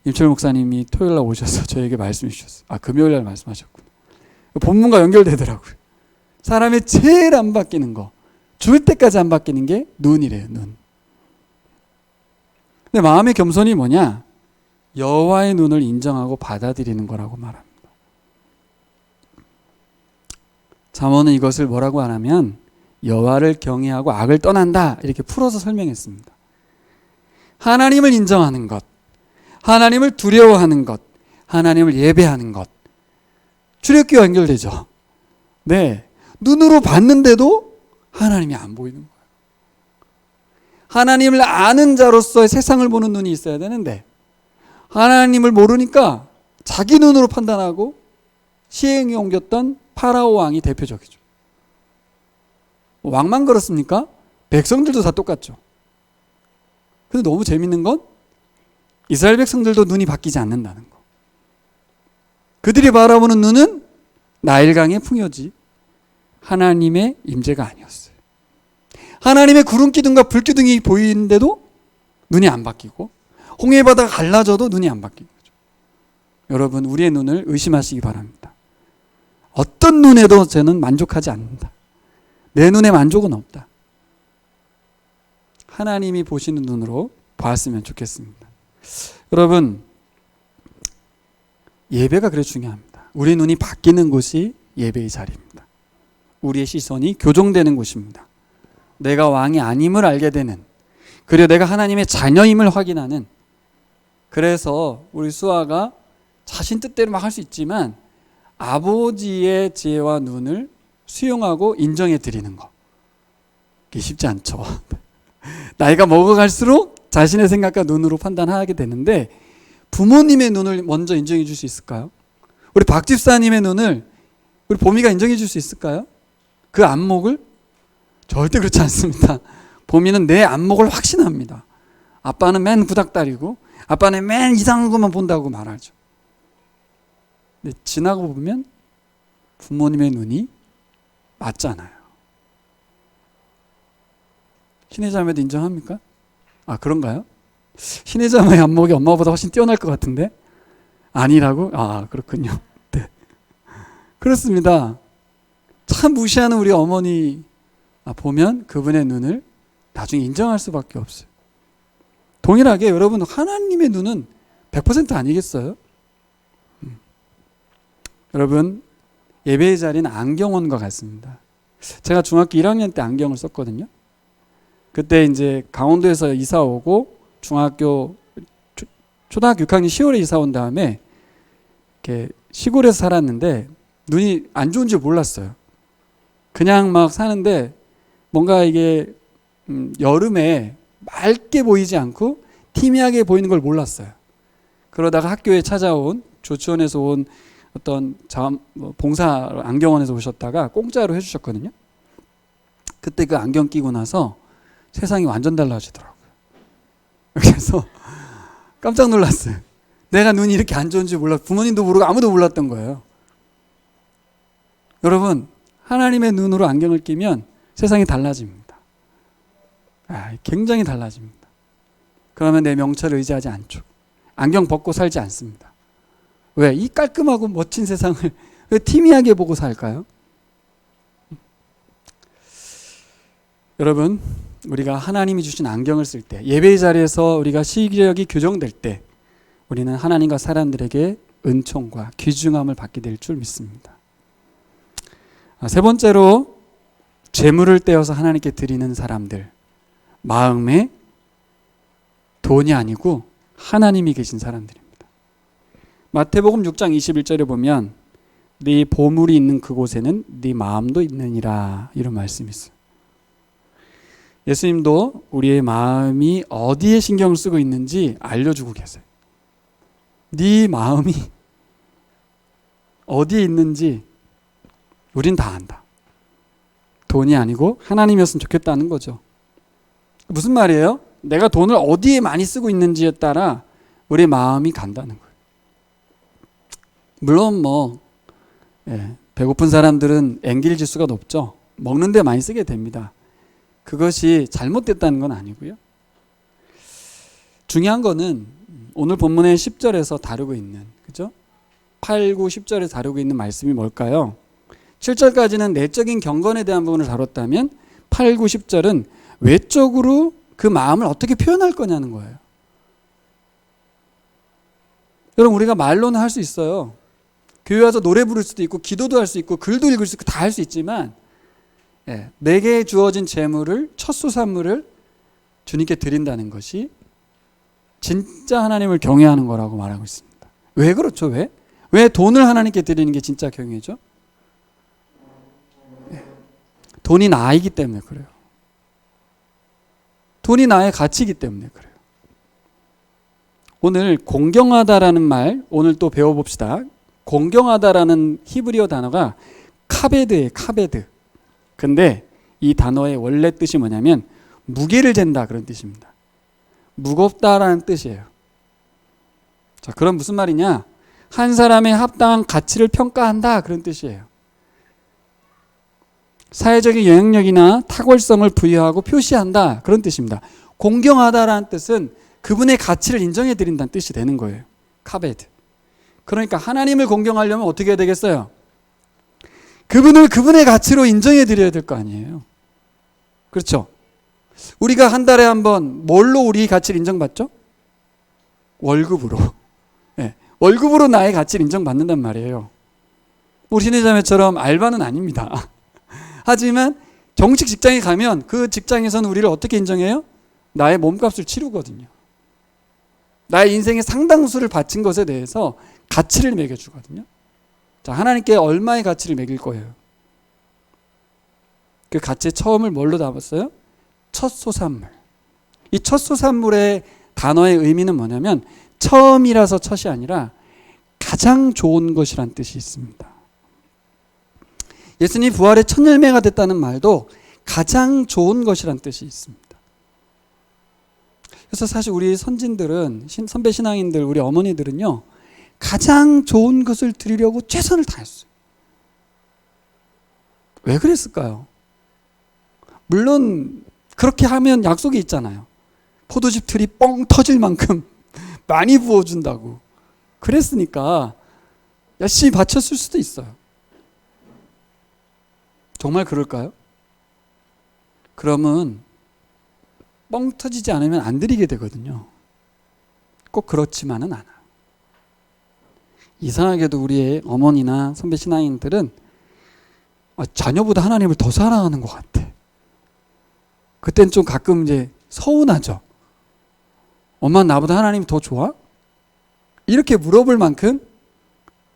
임철 목사님이 토요일날 오셔서 저에게 말씀해 주셨어요. 금요일날 말씀하셨구나. 본문과 연결되더라고요. 사람이 제일 안 바뀌는 거, 죽을 때까지 안 바뀌는 게 눈이래요. 눈. 근데 마음의 겸손이 뭐냐? 여호와의 눈을 인정하고 받아들이는 거라고 말합니다. 잠언은 이것을 뭐라고 하냐면 여호와를 경외하고 악을 떠난다, 이렇게 풀어서 설명했습니다. 하나님을 인정하는 것, 하나님을 두려워하는 것, 하나님을 예배하는 것, 출애굽기와 연결되죠. 네, 눈으로 봤는데도 하나님이 안 보이는 거예요. 하나님을 아는 자로서의 세상을 보는 눈이 있어야 되는데 하나님을 모르니까 자기 눈으로 판단하고 시행에 옮겼던 파라오 왕이 대표적이죠. 왕만 그렇습니까? 백성들도 다 똑같죠. 근데 너무 재밌는 건 이스라엘 백성들도 눈이 바뀌지 않는다는 거. 그들이 바라보는 눈은 나일강의 풍요지 하나님의 임재가 아니었어요. 하나님의 구름 기둥과 불 기둥이 보이는데도 눈이 안 바뀌고 홍해바다가 갈라져도 눈이 안 바뀌는 거죠. 여러분, 우리의 눈을 의심하시기 바랍니다. 어떤 눈에도 저는 만족하지 않는다. 내 눈에 만족은 없다. 하나님이 보시는 눈으로 봤으면 좋겠습니다. 여러분, 예배가 그래 중요합니다. 우리 눈이 바뀌는 곳이 예배의 자리입니다. 우리의 시선이 교정되는 곳입니다. 내가 왕이 아님을 알게 되는, 그리고 내가 하나님의 자녀임을 확인하는. 그래서 우리 수아가 자신 뜻대로 막 할 수 있지만 아버지의 지혜와 눈을 수용하고 인정해 드리는 거, 그게 쉽지 않죠. 나이가 먹어갈수록 자신의 생각과 눈으로 판단하게 되는데 부모님의 눈을 먼저 인정해 줄 수 있을까요? 우리 박 집사님의 눈을 우리 보미가 인정해 줄 수 있을까요? 그 안목을? 절대 그렇지 않습니다. 보미는 내 안목을 확신합니다. 아빠는 맨 구닥다리고 아빠는 맨 이상한 것만 본다고 말하죠. 근데 지나고 보면 부모님의 눈이 맞잖아요. 신의 자매도 인정합니까? 그런가요? 신의 자매의 안목이 엄마보다 훨씬 뛰어날 것 같은데? 아니라고? 그렇군요. 네. 그렇습니다. 참 무시하는 우리 어머니 보면 그분의 눈을 나중에 인정할 수밖에 없어요. 동일하게 여러분, 하나님의 눈은 100% 아니겠어요? 여러분, 예배의 자리는 안경원과 같습니다. 제가 중학교 1학년 때 안경을 썼거든요. 그때 이제 강원도에서 이사 오고 초등학교 6학년 10월에 이사 온 다음에 이렇게 시골에서 살았는데 눈이 안 좋은 줄 몰랐어요. 그냥 막 사는데 뭔가 이게 여름에 맑게 보이지 않고 희미하게 보이는 걸 몰랐어요. 그러다가 학교에 찾아온 조치원에서 온 어떤 봉사 안경원에서 오셨다가 공짜로 해주셨거든요. 그때 그 안경 끼고 나서 세상이 완전 달라지더라고요. 그래서 깜짝 놀랐어요. 내가 눈이 이렇게 안 좋은 줄 몰랐, 부모님도 모르고 아무도 몰랐던 거예요. 여러분, 하나님의 눈으로 안경을 끼면 세상이 달라집니다. 굉장히 달라집니다. 그러면 내 명철을 의지하지 않죠. 안경 벗고 살지 않습니다. 왜? 이 깔끔하고 멋진 세상을 왜 티미하게 보고 살까요? 여러분, 우리가 하나님이 주신 안경을 쓸 때, 예배의 자리에서 우리가 시력이 교정될 때 우리는 하나님과 사람들에게 은총과 귀중함을 받게 될 줄 믿습니다. 세 번째로, 재물을 떼어서 하나님께 드리는 사람들, 마음에 돈이 아니고 하나님이 계신 사람들입니다. 마태복음 6장 21절에 보면 네 보물이 있는 그곳에는 네 마음도 있느니라, 이런 말씀이 있어요. 예수님도 우리의 마음이 어디에 신경을 쓰고 있는지 알려주고 계세요. 네 마음이 어디에 있는지 우린 다 안다. 돈이 아니고 하나님이었으면 좋겠다는 거죠. 무슨 말이에요? 내가 돈을 어디에 많이 쓰고 있는지에 따라 우리 마음이 간다는 거예요. 물론 배고픈 사람들은 엔길 지수가 높죠. 먹는 데 많이 쓰게 됩니다. 그것이 잘못됐다는 건 아니고요. 중요한 거는 오늘 본문의 10절에서 다루고 있는, 그죠? 8, 9, 10절에서 다루고 있는 말씀이 뭘까요? 7절까지는 내적인 경건에 대한 부분을 다뤘다면 8, 9, 10절은 외적으로 그 마음을 어떻게 표현할 거냐는 거예요. 여러분, 우리가 말로는 할 수 있어요. 교회 와서 노래 부를 수도 있고 기도도 할 수 있고 글도 읽을 수 있고 다 할 수 있지만, 내게 주어진 재물을, 첫 소산물을 주님께 드린다는 것이 진짜 하나님을 경외하는 거라고 말하고 있습니다. 왜 그렇죠? 왜 돈을 하나님께 드리는 게 진짜 경외죠? 돈이 나이기 때문에 그래요. 돈이 나의 가치이기 때문에 그래요. 오늘 공경하다라는 말, 오늘 또 배워봅시다. 공경하다라는 히브리어 단어가 카베드예요. 카베드. 근데 이 단어의 원래 뜻이 뭐냐면 무게를 잰다, 그런 뜻입니다. 무겁다라는 뜻이에요. 자, 그럼 무슨 말이냐? 한 사람의 합당한 가치를 평가한다, 그런 뜻이에요. 사회적인 영향력이나 탁월성을 부여하고 표시한다, 그런 뜻입니다. 공경하다라는 뜻은 그분의 가치를 인정해 드린다는 뜻이 되는 거예요. 카베드. 그러니까 하나님을 공경하려면 어떻게 해야 되겠어요? 그분을 그분의 가치로 인정해 드려야 될 거 아니에요. 그렇죠? 우리가 한 달에 한 번 뭘로 우리 가치를 인정받죠? 월급으로. 월급으로 나의 가치를 인정받는단 말이에요. 우리 신혜자매처럼 알바는 아닙니다. 하지만 정식 직장에 가면 그 직장에서는 우리를 어떻게 인정해요? 나의 몸값을 치르거든요. 나의 인생의 상당수를 바친 것에 대해서 가치를 매겨주거든요. 자, 하나님께 얼마의 가치를 매길 거예요? 그 가치의 처음을 뭘로 담았어요? 첫 소산물. 이 첫 소산물의 단어의 의미는 뭐냐면 처음이라서 첫이 아니라 가장 좋은 것이란 뜻이 있습니다. 예수님 부활의 첫 열매가 됐다는 말도 가장 좋은 것이란 뜻이 있습니다. 그래서 사실 우리 선진들은, 선배 신앙인들, 우리 어머니들은요, 가장 좋은 것을 드리려고 최선을 다했어요. 왜 그랬을까요? 물론 그렇게 하면 약속이 있잖아요. 포도즙 틀이 뻥 터질 만큼 많이 부어준다고. 그랬으니까 열심히 바쳤을 수도 있어요. 정말 그럴까요? 그러면 뻥 터지지 않으면 안 드리게 되거든요. 꼭 그렇지만은 않아요. 이상하게도 우리의 어머니나 선배 신앙인들은 자녀보다 하나님을 더 사랑하는 것 같아. 그땐 좀 가끔 이제 서운하죠. 엄마 나보다 하나님이 더 좋아? 이렇게 물어볼 만큼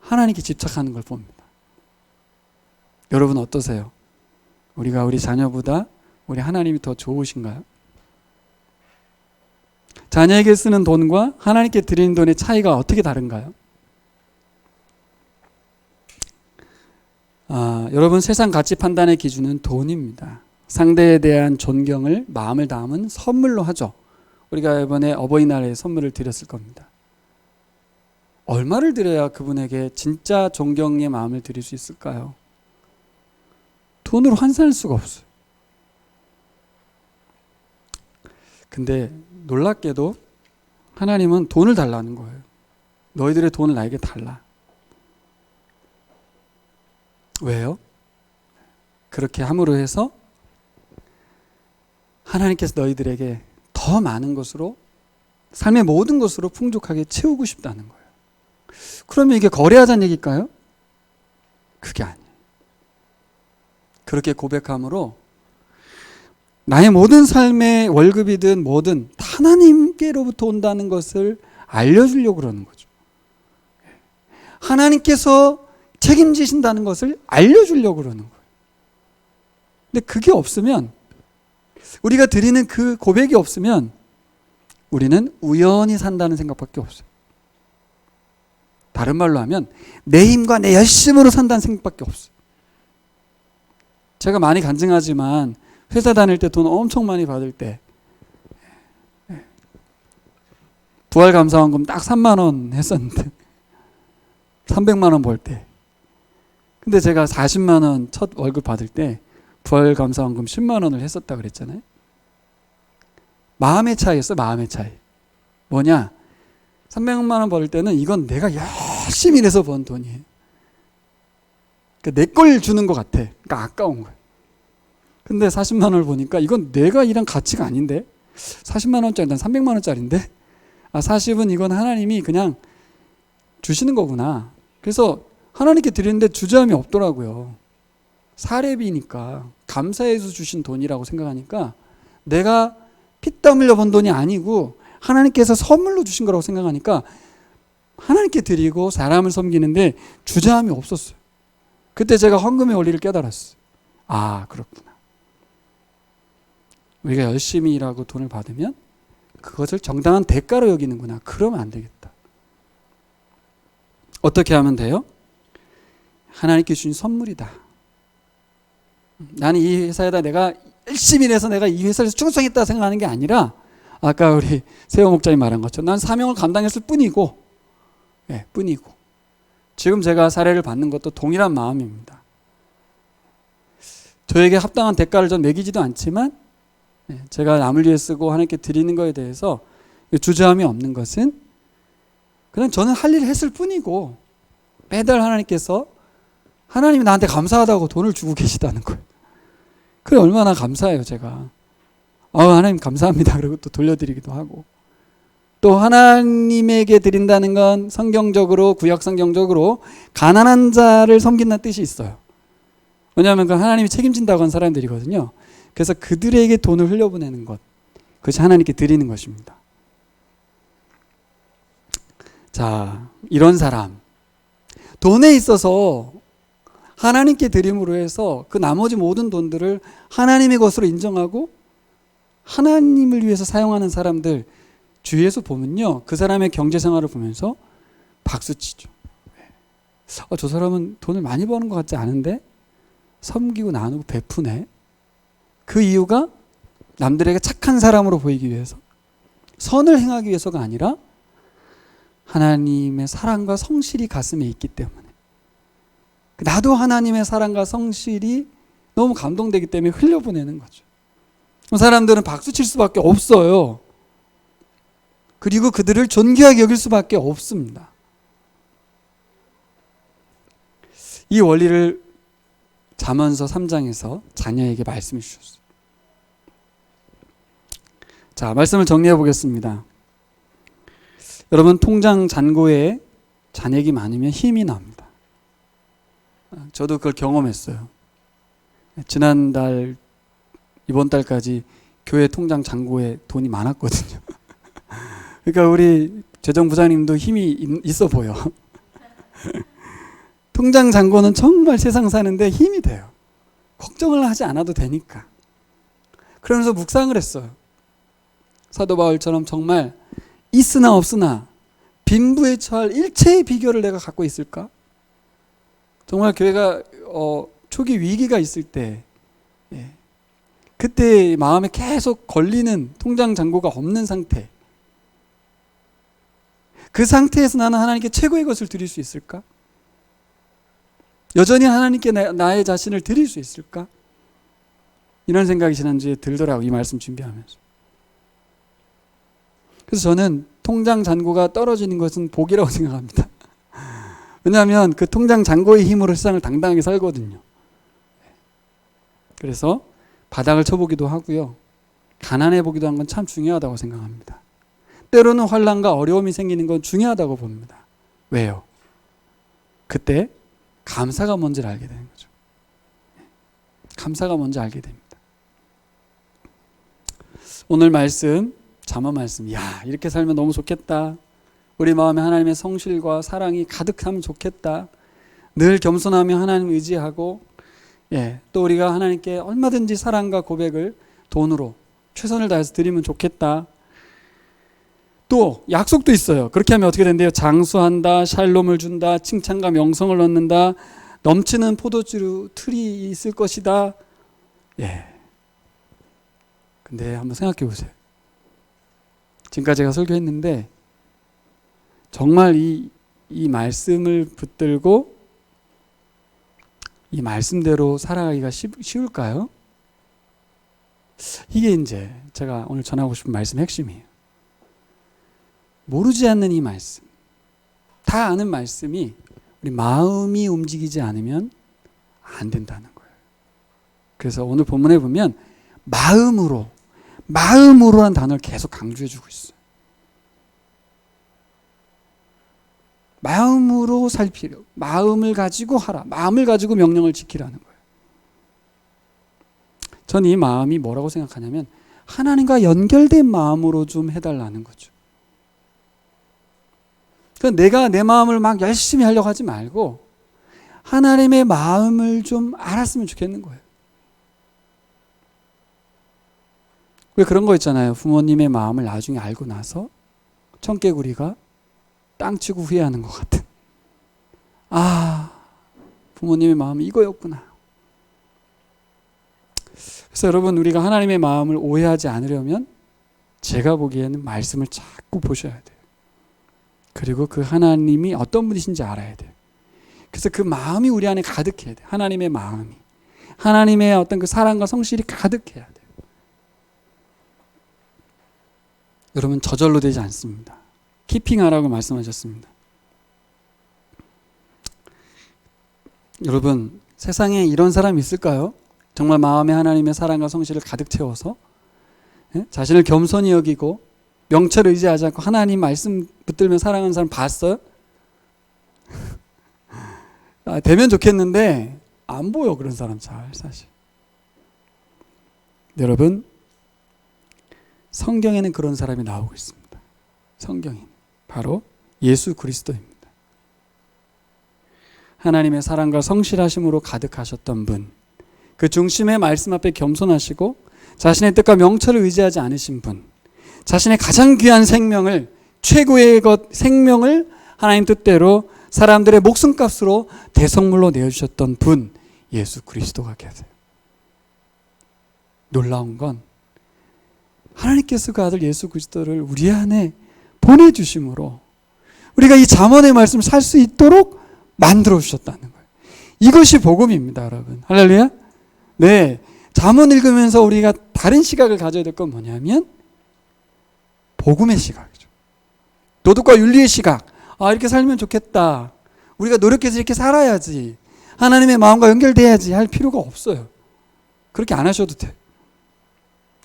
하나님께 집착하는 걸 봅니다. 여러분 어떠세요? 우리가 우리 자녀보다 우리 하나님이 더 좋으신가요? 자녀에게 쓰는 돈과 하나님께 드리는 돈의 차이가 어떻게 다른가요? 여러분, 세상 가치 판단의 기준은 돈입니다. 상대에 대한 존경을 마음을 담은 선물로 하죠. 우리가 이번에 어버이날에 선물을 드렸을 겁니다. 얼마를 드려야 그분에게 진짜 존경의 마음을 드릴 수 있을까요? 돈으로 환산할 수가 없어요. 근데 놀랍게도 하나님은 돈을 달라는 거예요. 너희들의 돈을 나에게 달라. 왜요? 그렇게 함으로 해서 하나님께서 너희들에게 더 많은 것으로, 삶의 모든 것으로 풍족하게 채우고 싶다는 거예요. 그러면 이게 거래하자는 얘기일까요? 그게 아니에요. 그렇게 고백함으로 나의 모든 삶의 월급이든 뭐든 하나님께로부터 온다는 것을 알려주려고 그러는 거죠. 하나님께서 책임지신다는 것을 알려주려고 그러는 거예요. 근데 그게 없으면, 우리가 드리는 그 고백이 없으면 우리는 우연히 산다는 생각밖에 없어요. 다른 말로 하면 내 힘과 내 열심으로 산다는 생각밖에 없어요. 제가 많이 간증하지만 회사 다닐 때 돈 엄청 많이 받을 때 부활감사원금 딱 3만 원 했었는데 300만 원 벌 때, 근데 제가 40만 원 첫 월급 받을 때 부활감사원금 10만 원을 했었다 그랬잖아요. 마음의 차이였어요. 마음의 차이. 뭐냐? 300만 원 벌 때는 이건 내가 열심히 일해서 번 돈이에요. 그러니까 내 걸 주는 것 같아. 그러니까 아까운 거예요. 근데 40만 원을 보니까 이건 내가 일한 가치가 아닌데? 40만 원짜리 난 300만 원짜리인데? 40은 이건 하나님이 그냥 주시는 거구나. 그래서 하나님께 드리는데 주저함이 없더라고요. 사례비니까 감사해서 주신 돈이라고 생각하니까 내가 피땀 흘려 번 돈이 아니고 하나님께서 선물로 주신 거라고 생각하니까 하나님께 드리고 사람을 섬기는데 주저함이 없었어요. 그때 제가 헌금의 원리를 깨달았어요. 그렇구나. 우리가 열심히 일하고 돈을 받으면 그것을 정당한 대가로 여기는구나. 그러면 안 되겠다. 어떻게 하면 돼요? 하나님께 주신 선물이다. 나는 이 회사에다 내가 열심히 일해서 내가 이 회사에서 충성했다 생각하는 게 아니라 아까 우리 세호 목자님 말한 것처럼 난 사명을 감당했을 뿐이고 지금 제가 사례를 받는 것도 동일한 마음입니다. 저에게 합당한 대가를 전 매기지도 않지만 제가 남을 위해 쓰고 하나님께 드리는 것에 대해서 주저함이 없는 것은 그냥 저는 할 일을 했을 뿐이고 매달 하나님께서 하나님이 나한테 감사하다고 돈을 주고 계시다는 거예요. 그래 얼마나 감사해요 제가. 하나님 감사합니다. 그리고 또 돌려드리기도 하고 또 하나님에게 드린다는 건 성경적으로 구약 성경적으로 가난한 자를 섬긴다는 뜻이 있어요. 왜냐하면 그 하나님이 책임진다고 한 사람들이거든요. 그래서 그들에게 돈을 흘려보내는 것 그것이 하나님께 드리는 것입니다. 자, 이런 사람 돈에 있어서 하나님께 드림으로 해서 그 나머지 모든 돈들을 하나님의 것으로 인정하고 하나님을 위해서 사용하는 사람들 주위에서 보면요. 그 사람의 경제 생활을 보면서 박수치죠. 저 사람은 돈을 많이 버는 것 같지 않은데 섬기고 나누고 베푸네. 그 이유가 남들에게 착한 사람으로 보이기 위해서 선을 행하기 위해서가 아니라 하나님의 사랑과 성실이 가슴에 있기 때문에 나도 하나님의 사랑과 성실이 너무 감동되기 때문에 흘려보내는 거죠. 사람들은 박수칠 수밖에 없어요. 그리고 그들을 존귀하게 여길 수밖에 없습니다. 이 원리를 잠언서 3장에서 자녀에게 말씀해 주셨어요. 자, 말씀을 정리해 보겠습니다. 여러분 통장 잔고에 잔액이 많으면 힘이 납니다. 저도 그걸 경험했어요. 지난달 이번 달까지 교회 통장 잔고에 돈이 많았거든요. 그러니까 우리 재정부장님도 힘이 있어 보여. 통장 잔고는 정말 세상 사는데 힘이 돼요. 걱정을 하지 않아도 되니까. 그러면서 묵상을 했어요. 사도 바울처럼 정말 있으나 없으나 빈부에 처할 일체의 비결을 내가 갖고 있을까? 정말 교회가 초기 위기가 있을 때 그때 마음에 계속 걸리는 통장 잔고가 없는 상태, 그 상태에서 나는 하나님께 최고의 것을 드릴 수 있을까? 여전히 하나님께 나의 자신을 드릴 수 있을까? 이런 생각이 지난주에 들더라고요. 이 말씀 준비하면서. 그래서 저는 통장 잔고가 떨어지는 것은 복이라고 생각합니다. 왜냐하면 그 통장 잔고의 힘으로 세상을 당당하게 살거든요. 그래서 바닥을 쳐보기도 하고요. 가난해 보기도 한 건 참 중요하다고 생각합니다. 때로는 환난과 어려움이 생기는 건 중요하다고 봅니다. 왜요? 그때 감사가 뭔지를 알게 되는 거죠. 감사가 뭔지 알게 됩니다. 오늘 말씀, 잠언 말씀, 이렇게 살면 너무 좋겠다. 우리 마음에 하나님의 성실과 사랑이 가득하면 좋겠다. 늘 겸손하며 하나님 의지하고, 또 우리가 하나님께 얼마든지 사랑과 고백을 돈으로 최선을 다해서 드리면 좋겠다. 또 약속도 있어요. 그렇게 하면 어떻게 된대요? 장수한다, 샬롬을 준다, 칭찬과 명성을 얻는다, 넘치는 포도주 틀이 있을 것이다. 근데 한번 생각해 보세요. 지금까지 제가 설교했는데 정말 이 말씀을 붙들고 이 말씀대로 살아가기가 쉬울까요? 이게 이제 제가 오늘 전하고 싶은 말씀의 핵심이에요. 모르지 않는 이 말씀, 다 아는 말씀이 우리 마음이 움직이지 않으면 안 된다는 거예요. 그래서 오늘 본문에 보면 마음으로란 단어를 계속 강조해주고 있어요. 마음으로 살피려, 마음을 가지고 하라, 마음을 가지고 명령을 지키라는 거예요. 전 이 마음이 뭐라고 생각하냐면 하나님과 연결된 마음으로 좀 해달라는 거죠. 그러니까 내가 내 마음을 막 열심히 하려고 하지 말고 하나님의 마음을 좀 알았으면 좋겠는 거예요. 왜 그런 거 있잖아요. 부모님의 마음을 나중에 알고 나서 청개구리가 땅 치고 후회하는 것 같은. 부모님의 마음이 이거였구나. 그래서 여러분, 우리가 하나님의 마음을 오해하지 않으려면 제가 보기에는 말씀을 자꾸 보셔야 돼요. 그리고 그 하나님이 어떤 분이신지 알아야 돼요. 그래서 그 마음이 우리 안에 가득해야 돼요. 하나님의 마음이. 하나님의 어떤 그 사랑과 성실이 가득해야 돼요. 여러분, 저절로 되지 않습니다. 키핑하라고 말씀하셨습니다. 여러분, 세상에 이런 사람이 있을까요? 정말 마음에 하나님의 사랑과 성실을 가득 채워서 자신을 겸손히 여기고 명철을 의지하지 않고 하나님 말씀 붙들며 사랑하는 사람 봤어요? 되면 좋겠는데 안 보여, 그런 사람 잘 사실. 여러분, 성경에는 그런 사람이 나오고 있습니다. 성경에는 바로 예수 그리스도입니다. 하나님의 사랑과 성실하심으로 가득하셨던 분, 그 중심의 말씀 앞에 겸손하시고 자신의 뜻과 명철을 의지하지 않으신 분, 자신의 가장 귀한 생명을, 최고의 생명을 하나님 뜻대로 사람들의 목숨값으로 대성물로 내어주셨던 분, 예수 그리스도가 계세요. 놀라운 건 하나님께서 그 아들 예수 그리스도를 우리 안에 보내주심으로 우리가 이 잠언의 말씀을 살 수 있도록 만들어 주셨다는 거예요. 이것이 복음입니다, 여러분. 할렐루야. 네, 잠언 읽으면서 우리가 다른 시각을 가져야 될 건 뭐냐면 복음의 시각이죠. 도덕과 윤리의 시각. 이렇게 살면 좋겠다. 우리가 노력해서 이렇게 살아야지. 하나님의 마음과 연결돼야지 할 필요가 없어요. 그렇게 안 하셔도 돼요.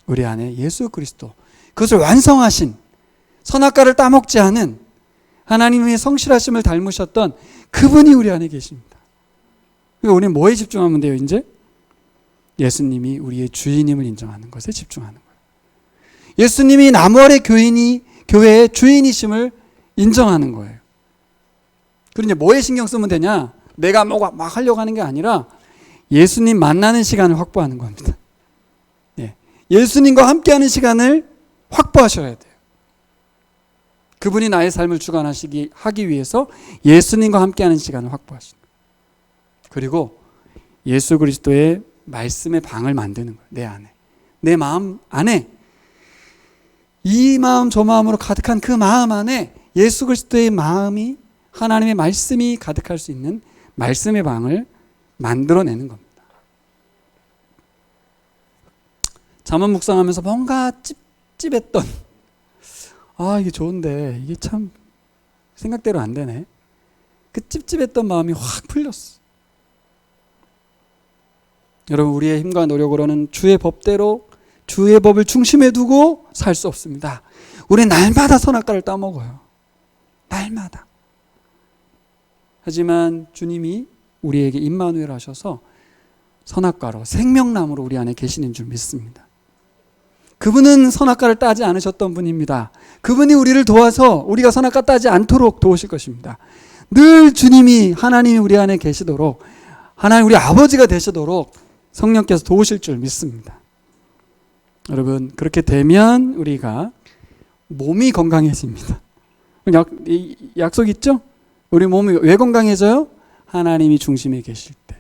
우리 안에 예수 그리스도, 그것을 완성하신, 선악과를 따먹지 않은 하나님의 성실하심을 닮으셨던 그분이 우리 안에 계십니다. 그러니까 우리는 뭐에 집중하면 돼요, 이제? 예수님이 우리의 주인임을 인정하는 것에 집중하는 거예요. 예수님이 나무아래 교회의 주인이심을 인정하는 거예요. 그리고 이제 뭐에 신경 쓰면 되냐? 내가 막 하려고 하는 게 아니라 예수님 만나는 시간을 확보하는 겁니다. 예수님과 함께하는 시간을 확보하셔야 돼요. 그분이 나의 삶을 주관하기 위해서 예수님과 함께하는 시간을 확보하시는 거예요. 그리고 예수 그리스도의 말씀의 방을 만드는 거예요. 내 안에, 내 마음 안에, 이 마음 저 마음으로 가득한 그 마음 안에 예수 그리스도의 마음이, 하나님의 말씀이 가득할 수 있는 말씀의 방을 만들어내는 겁니다. 잠언 묵상하면서 뭔가 찝찝했던, 이게 좋은데 이게 참 생각대로 안 되네, 그 찝찝했던 마음이 확 풀렸어. 여러분, 우리의 힘과 노력으로는 주의 법대로, 주의 법을 중심에 두고 살 수 없습니다. 우리는 날마다 선악과를 따먹어요. 날마다. 하지만 주님이 우리에게 임마누엘 하셔서 선악과로, 생명나무로 우리 안에 계시는 줄 믿습니다. 그분은 선악과를 따지 않으셨던 분입니다. 그분이 우리를 도와서 우리가 선악과 따지 않도록 도우실 것입니다. 늘 주님이, 하나님이 우리 안에 계시도록, 하나님 우리 아버지가 되시도록 성령께서 도우실 줄 믿습니다. 여러분, 그렇게 되면 우리가 몸이 건강해집니다. 약속 있죠? 우리 몸이 왜 건강해져요? 하나님이 중심에 계실 때,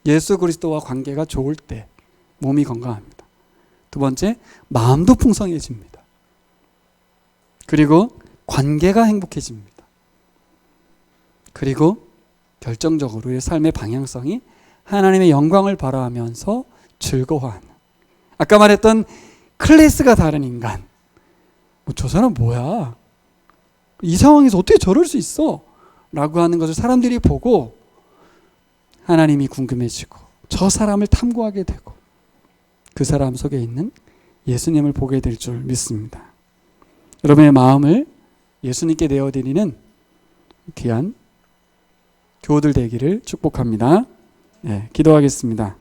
예수 그리스도와 관계가 좋을 때 몸이 건강합니다. 두 번째, 마음도 풍성해집니다. 그리고 관계가 행복해집니다. 그리고 결정적으로 우리의 삶의 방향성이 하나님의 영광을 바라하면서 즐거워하는, 아까 말했던 클래스가 다른 인간, 저 사람 뭐야? 이 상황에서 어떻게 저럴 수 있어? 라고 하는 것을 사람들이 보고 하나님이 궁금해지고 저 사람을 탐구하게 되고 그 사람 속에 있는 예수님을 보게 될 줄 믿습니다. 여러분의 마음을 예수님께 내어드리는 귀한 교우들 되기를 축복합니다. 네, 기도하겠습니다.